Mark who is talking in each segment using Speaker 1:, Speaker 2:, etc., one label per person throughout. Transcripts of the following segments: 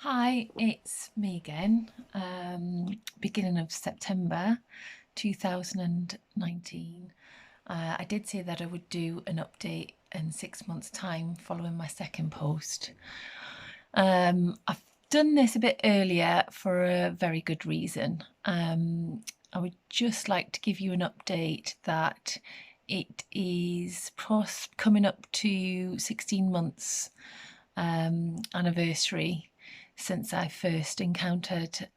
Speaker 1: Hi, it's me again. Beginning of September 2019. I did say that I would do an update in 6 months' time following my second post. I've done this a bit earlier for a very good reason. I would just like to give you an update that it is coming up to 16 months anniversary since I first encountered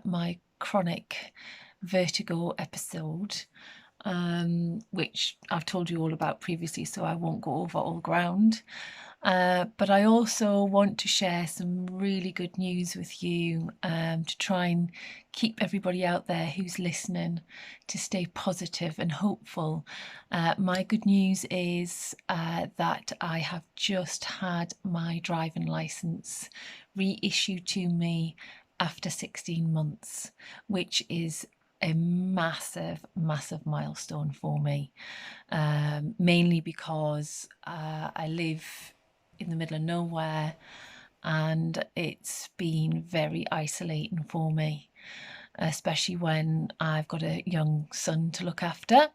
Speaker 1: my chronic vertigo episode, which I've told you all about previously, so I won't go over all ground. But I also want to share some really good news with you to try and keep everybody out there who's listening to stay positive and hopeful. My good news is that I have just had my driving license reissued to me after 16 months, which is a massive, massive milestone for me, mainly because I live in the middle of nowhere and it's been very isolating for me, especially when I've got a young son to look after.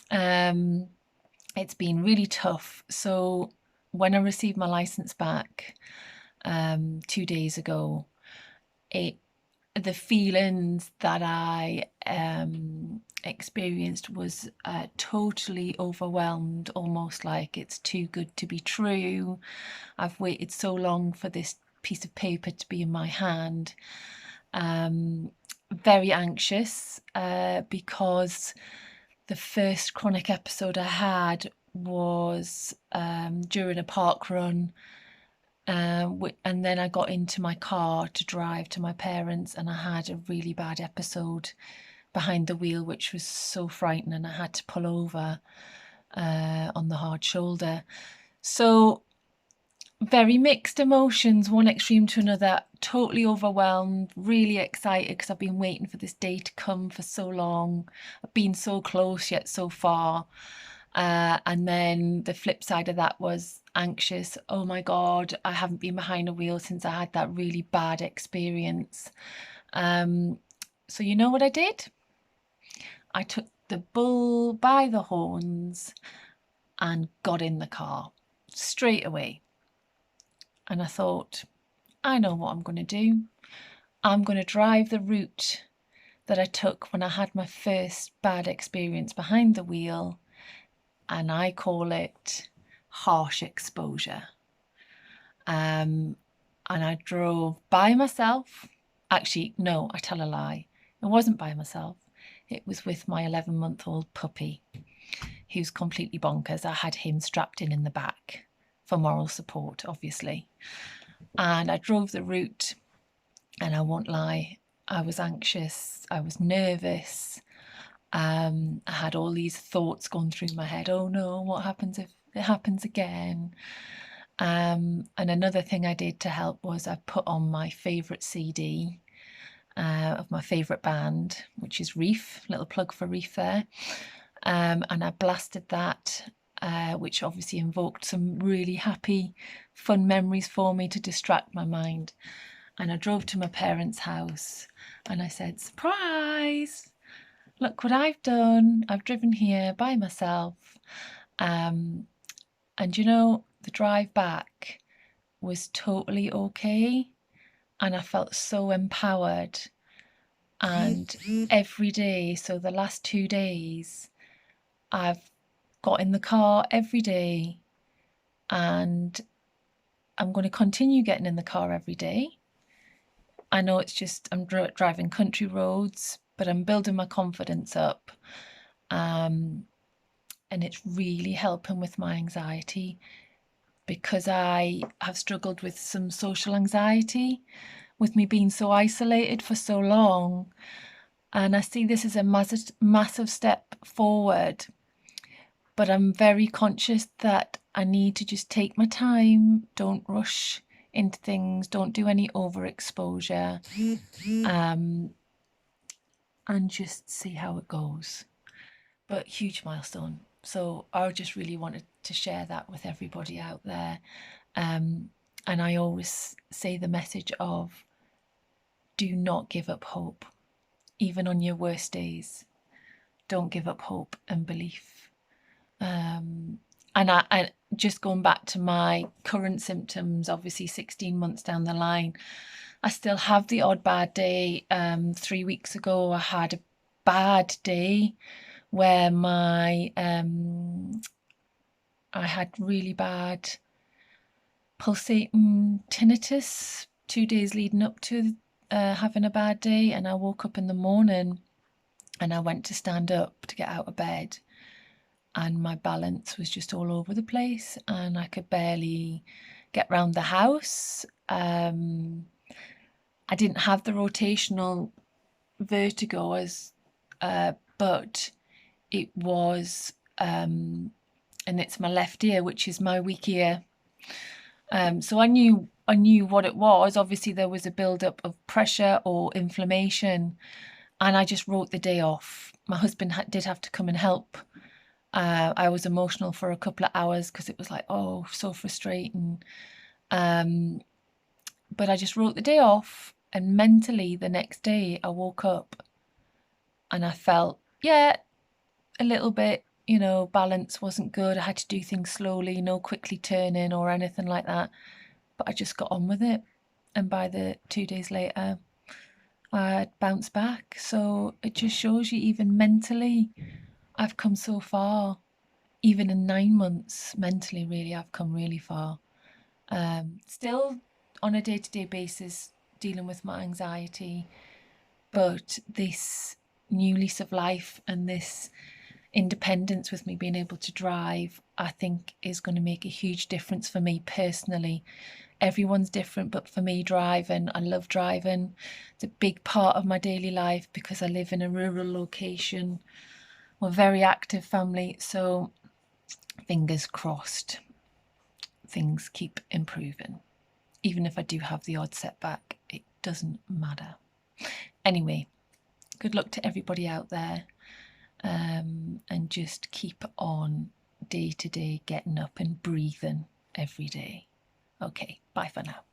Speaker 1: It's been really tough. So when I received my license back 2 days ago, it the feelings that I experienced was totally overwhelmed, almost like it's too good to be true. I've waited so long for this piece of paper to be in my hand. Very anxious because the first chronic episode I had was during a park run. And then I got into my car to drive to my parents, and I had a really bad episode behind the wheel, which was so frightening. I had to pull over on the hard shoulder. So, very mixed emotions, one extreme to another, totally overwhelmed, really excited because I've been waiting for this day to come for so long. I've been so close yet so far. And then the flip side of that was anxious. Oh my God, I haven't been behind a wheel since I had that really bad experience. So you know what I did? I took the bull by the horns and got in the car straight away. And I thought, I know what I'm going to do. I'm going to drive the route that I took when I had my first bad experience behind the wheel, and I call it harsh exposure. And I drove by myself. Actually, no, I tell a lie. It wasn't by myself. It was with my 11-month-old puppy, who's completely bonkers. I had him strapped in the back for moral support, obviously. And I drove the route, and I won't lie, I was anxious, I was nervous. I had all these thoughts going through my head. Oh no, what happens if it happens again? And another thing I did to help was I put on my favourite CD of my favourite band, which is Reef, little plug for Reef there. And I blasted that, which obviously invoked some really happy, fun memories for me to distract my mind. And I drove to my parents' house and I said, surprise! Look what I've done. I've driven here by myself. And you know, the drive back was totally okay. And I felt so empowered. And every day, so the last 2 days, I've got in the car every day, and I'm going to continue getting in the car every day. I know it's just I'm driving country roads, but I'm building my confidence up. And it's really helping with my anxiety because I have struggled with some social anxiety with me being so isolated for so long. And I see this as a massive step forward. But I'm very conscious that I need to just take my time, don't rush into things, don't do any overexposure, and just see how it goes. But huge milestone. So I just really wanted to share that with everybody out there. And I always say the message of do not give up hope, even on your worst days. Don't give up hope and belief. And I just going back to my current symptoms, obviously 16 months down the line, I still have the odd bad day. 3 weeks ago, I had a bad day where I had really bad pulsating tinnitus 2 days leading up to having a bad day, and I woke up in the morning and I went to stand up to get out of bed, and my balance was just all over the place and I could barely get round the house. I didn't have the rotational vertigo but it was, and it's my left ear, which is my weak ear. So I knew what it was. Obviously, there was a build-up of pressure or inflammation, and I just wrote the day off. My husband did have to come and help. I was emotional for a couple of hours because it was like, oh, so frustrating. But I just wrote the day off, and mentally the next day I woke up and I felt, yeah, a little bit, balance wasn't good. I had to do things slowly, no quickly turning or anything like that. But I just got on with it. And by the 2 days later, I bounced back. So it just shows you, even mentally, I've come so far. Even in 9 months, mentally, really, I've come really far. Still on a day-to-day basis, dealing with my anxiety. But this new lease of life and this independence with me being able to drive, I think is going to make a huge difference for me personally. Everyone's different, but for me, driving, I love driving. It's a big part of my daily life because I live in a rural location. We're a very active family, so fingers crossed things keep improving. Even if I do have the odd setback, it doesn't matter. Anyway, good luck to everybody out there. And just keep on day to day, getting up and breathing every day. Okay, bye for now.